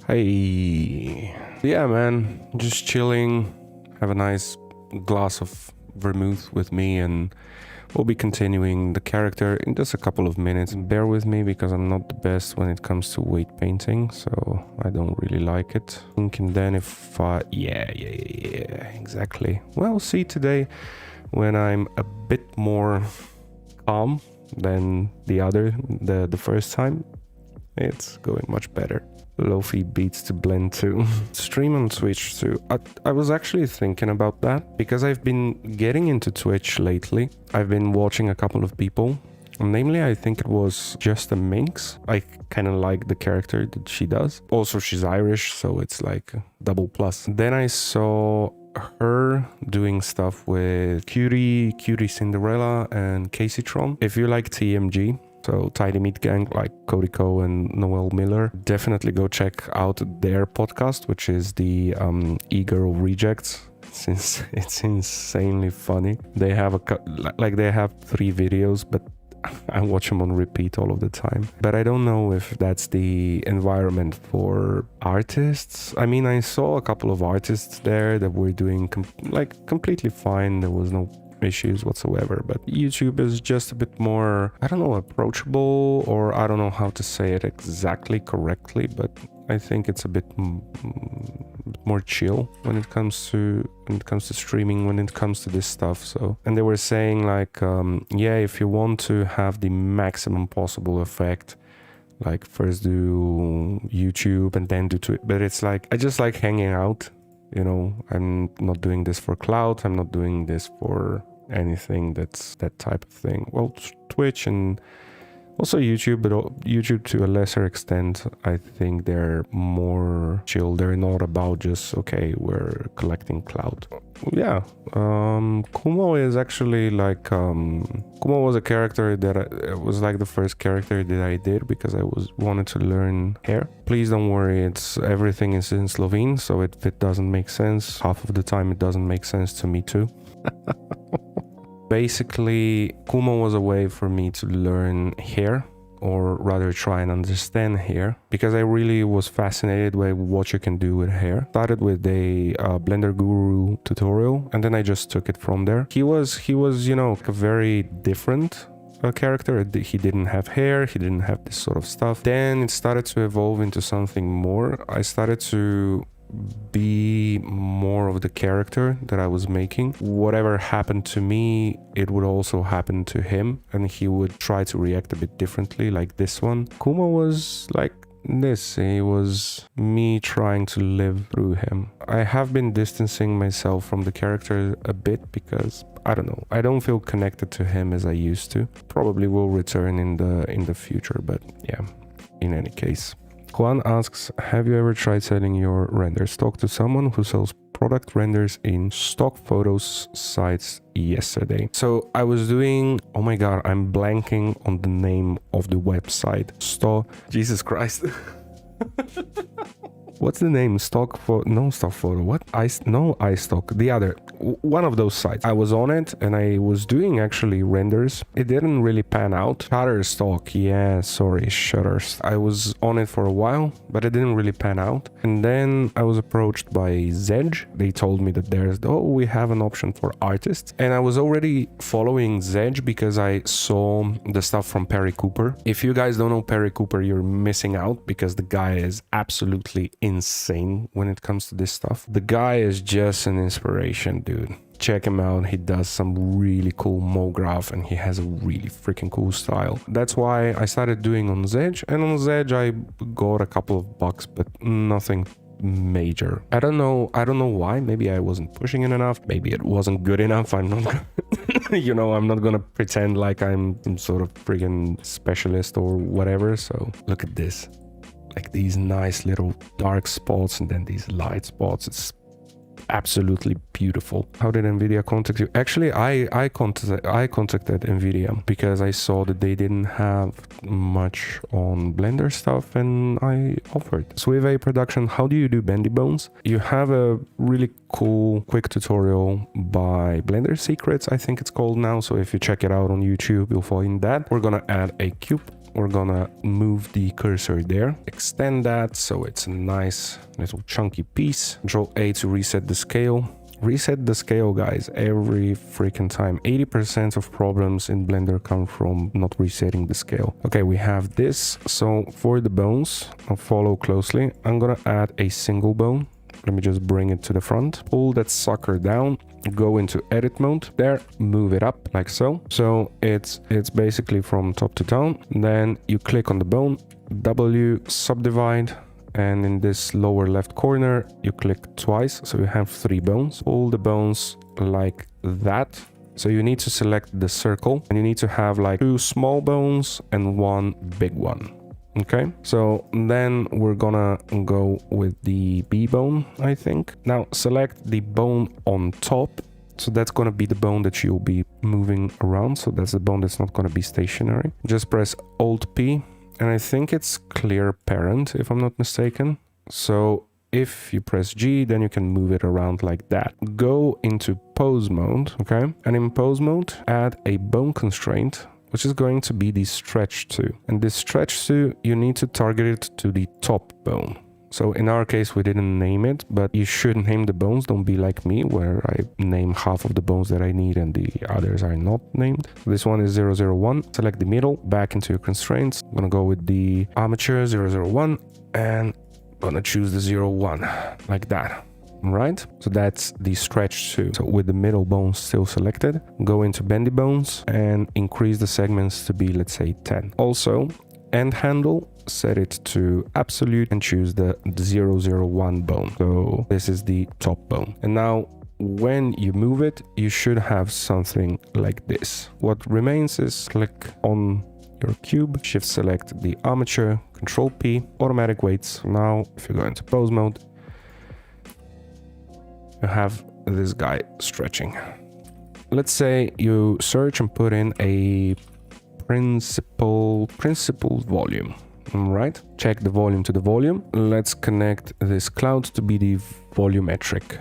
Hey. Yeah, man. Just chilling. Have a nice glass of vermouth with me, and we'll be continuing the character in just a couple of minutes. Bear with me because I'm not the best when it comes to weight painting, so I don't really like it. And then if yeah, exactly. Well, see today when I'm a bit more calm than the first time, it's going much better. Lo-fi beats to blend to. Stream on Twitch too. I was actually thinking about that because I've been getting into Twitch lately. I've been watching a couple of people. Namely, I think it was just a Minx. I kind of like the character that she does. Also, she's Irish, so it's like a double plus. Then I saw her doing stuff with Cutie Cinderella, and Caseytron. If you like TMG, so Tidy Meat Gang, like Cody Ko and Noel Miller, definitely go check out their podcast, which is the E-Girl Rejects. Since it's insanely funny. They have they have 3 videos, but I watch them on repeat all of the time. But I don't know if that's the environment for artists. I mean, I saw a couple of artists there that were doing completely fine. There was no issues whatsoever, but YouTube is just a bit more, I don't know, approachable, or I don't know how to say it exactly correctly, but I think it's a bit more chill when it comes to streaming, when it comes to this stuff. So, and they were saying like, yeah, if you want to have the maximum possible effect, like first do YouTube and then do Twitch. But it's like, I just like hanging out, you know. I'm not doing this for clout. I'm not doing this for anything that's that type of thing. Well, Twitch and also YouTube, but YouTube to a lesser extent, I think they're more chill. They're not about just, okay, we're collecting clout. Yeah, Kumo is actually like, Kumo was a character that it was like the first character that I did because I wanted to learn hair. Please don't worry, everything is in Slovene, so if it doesn't make sense, half of the time it doesn't make sense to me too. Basically, Kumo was a way for me to learn hair, or rather try and understand hair, because I really was fascinated by what you can do with hair. Started with a Blender Guru tutorial, and then I just took it from there. He was, you know, a very different character. He didn't have hair, he didn't have this sort of stuff. Then it started to evolve into something more. I started to be more of the character that I was making. Whatever happened to me, it would also happen to him, and he would try to react a bit differently, like this one. Kumo was like this. He was me trying to live through him. I have been distancing myself from the character a bit because I don't know, I don't feel connected to him as I used to. Probably will return in the future, but yeah, in any case. Juan asks, have you ever tried selling your render stock to someone who sells product renders in stock photos sites yesterday? So I was doing, oh my god, I'm blanking on the name of the website. Jesus Christ. What's the name? Stock photo? No, stock photo. What? iStock. The other. One of those sites. I was on it and I was doing actually renders. It didn't really pan out. Shutterstock. Yeah, sorry, Shutters. I was on it for a while, but it didn't really pan out. And then I was approached by Zedge. They told me that we have an option for artists. And I was already following Zedge because I saw the stuff from Perry Cooper. If you guys don't know Perry Cooper, you're missing out because the guy is absolutely insane when it comes to this stuff. The guy is just an inspiration, dude. Check him out. He does some really cool MoGraph and he has a really freaking cool style. That's why I started doing on Zedge, and on Zedge I got a couple of bucks, but nothing major. I don't know why. Maybe I wasn't pushing it enough. Maybe it wasn't good enough. I'm not you know, I'm not gonna pretend like I'm some sort of friggin' specialist or whatever. So look at this. Like these nice little dark spots and then these light spots. It's absolutely beautiful. How did NVIDIA contact you? Actually, I contacted NVIDIA because I saw that they didn't have much on Blender stuff, and I offered. Swive production, how do you do bendy bones? You have a really cool quick tutorial by Blender Secrets, I think it's called now. So if you check it out on YouTube, you'll find that. We're gonna add a cube we're gonna move the cursor there, extend that so it's a nice little chunky piece. Control A to reset the scale. Reset the scale, guys, every freaking time. 80% of problems in Blender come from not resetting the scale. Okay, we have this. So for the bones, I'll follow closely. I'm gonna add a single bone. Let me just bring it to the front. Pull that sucker down. Go into edit mode. There, move it up like so. So it's basically from top to down. Then you click on the bone, W, subdivide. And in this lower left corner, you click twice. So you have 3 bones. All the bones like that. So you need to select the circle and you need to have like 2 small bones and 1 big one. Okay, so then we're gonna go with the B bone, I think. Now select the bone on top. So that's gonna be the bone that you'll be moving around. So that's the bone that's not gonna be stationary. Just press Alt P. And I think it's clear parent, if I'm not mistaken. So if you press G, then you can move it around like that. Go into pose mode, okay? And in pose mode, add a bone constraint, which is going to be the stretch to. And this stretch to, you need to target it to the top bone. So in our case, we didn't name it, but you should name the bones. Don't be like me, where I name half of the bones that I need and the others are not named. This one is 001. Select the middle, back into your constraints. I'm gonna go with the armature 001 and I'm gonna choose the 01 like that. Right? So that's the stretch to. So with the middle bones still selected, go into bendy bones and increase the segments to be, let's say, 10. Also, end handle, set it to absolute and choose the 001 bone. So this is the top bone. And now when you move it, you should have something like this. What remains is click on your cube, shift select the armature, Control P, automatic weights. Now if you go into pose mode, you have this guy stretching. Let's say you search and put in a principal volume. Right, check the volume to the volume. Let's connect this cloud to be the volumetric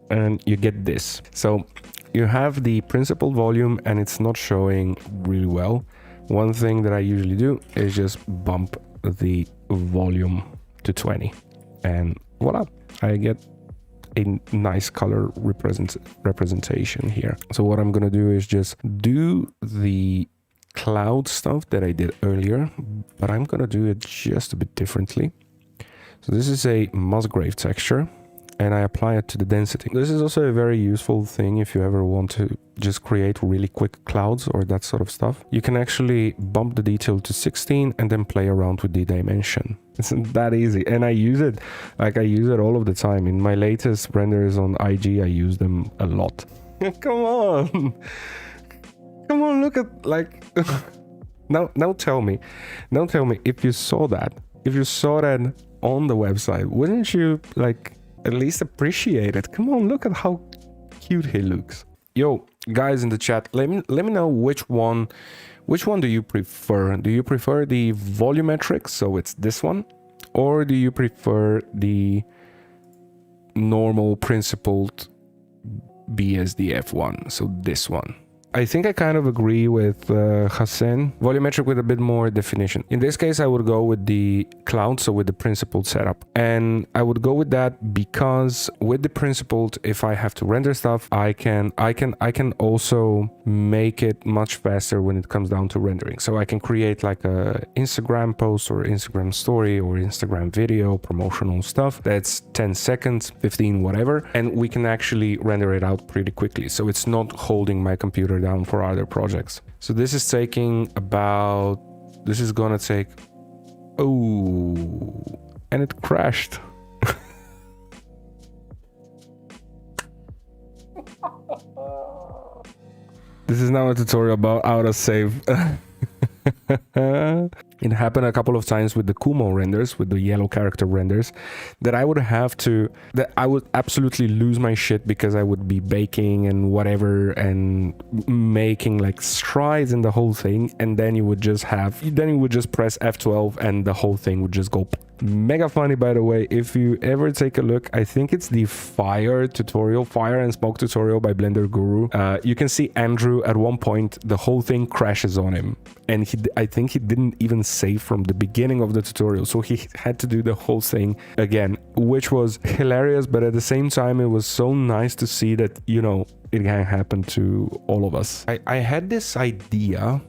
and you get this. So you have the principal volume and it's not showing really well. One thing that I usually do is just bump the volume to 20 and voila, I get a nice color representation here. So what I'm gonna do is just do the cloud stuff that I did earlier, but I'm gonna do it just a bit differently. So this is a Musgrave texture and I apply it to the density. This is also a very useful thing if you ever want to just create really quick clouds or that sort of stuff. You can actually bump the detail to 16 and then play around with the dimension. It's that easy, and I use it all of the time. In my latest renders on IG, I use them a lot. Come on, look at like now tell me if you saw that on the website, wouldn't you like at least appreciate it? Come on, look at how cute he looks. Yo, guys in the chat, let me know which one do you prefer? Do you prefer the volumetric, so it's this one, or do you prefer the normal principled BSDF one, so this one? I think I kind of agree with Hassan. Volumetric with a bit more definition. In this case, I would go with the cloud, so with the principled setup. And I would go with that because with the principled, if I have to render stuff, I can also make it much faster when it comes down to rendering. So I can create like a Instagram post or Instagram story or Instagram video, promotional stuff that's 10 seconds, 15, whatever. And we can actually render it out pretty quickly. So it's not holding my computer down for other projects. So this is gonna take, oh, and it crashed. This is now a tutorial about how to save. It happened a couple of times with the Kumo renders, with the yellow character renders, that I would absolutely lose my shit because I would be baking and whatever and making like strides in the whole thing, and then you would just press F12 and the whole thing would just go. Mega funny, by the way. If you ever take a look, I think it's the fire and smoke tutorial by Blender Guru. You can see Andrew at one point, the whole thing crashes on him, and I think he didn't even save from the beginning of the tutorial, so he had to do the whole thing again, which was hilarious. But at the same time, it was so nice to see that, you know, it can happen to all of us. I had this idea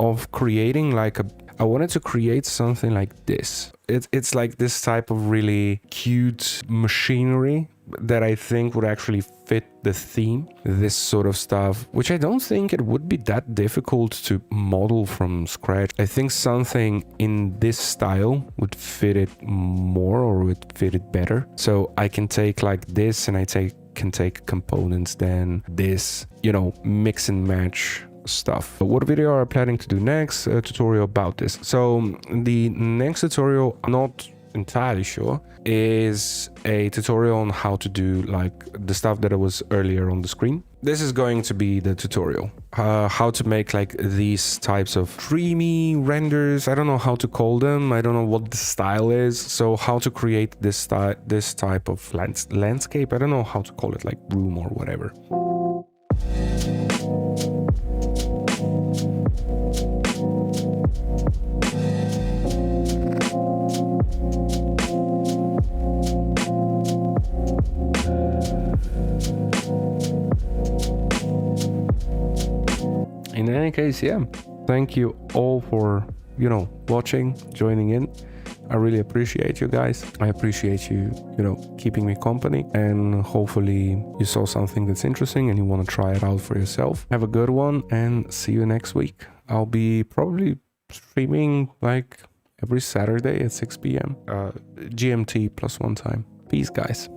of creating like I wanted to create something like this. It's like this type of really cute machinery that I think would actually fit the theme, this sort of stuff, which I don't think it would be that difficult to model from scratch. I think something in this style would fit it more, or would fit it better. So I can take like this, and can take components, then this, you know, mix and match stuff. What video are I planning to do next? A tutorial about this. So the next tutorial, I'm not entirely sure, is a tutorial on how to do like the stuff that was earlier on the screen. This is going to be the tutorial, how to make like these types of dreamy renders. I don't know how to call them, I don't know what the style is, so how to create this type of landscape. I don't know how to call it, like room or whatever. In any case, yeah, thank you all for, you know, watching, joining in. I really appreciate you guys. I appreciate you, you know, keeping me company, and hopefully you saw something that's interesting and you want to try it out for yourself. Have a good one, and see you next week. I'll be probably streaming like every Saturday at 6 p.m. GMT +1 time. Peace, guys.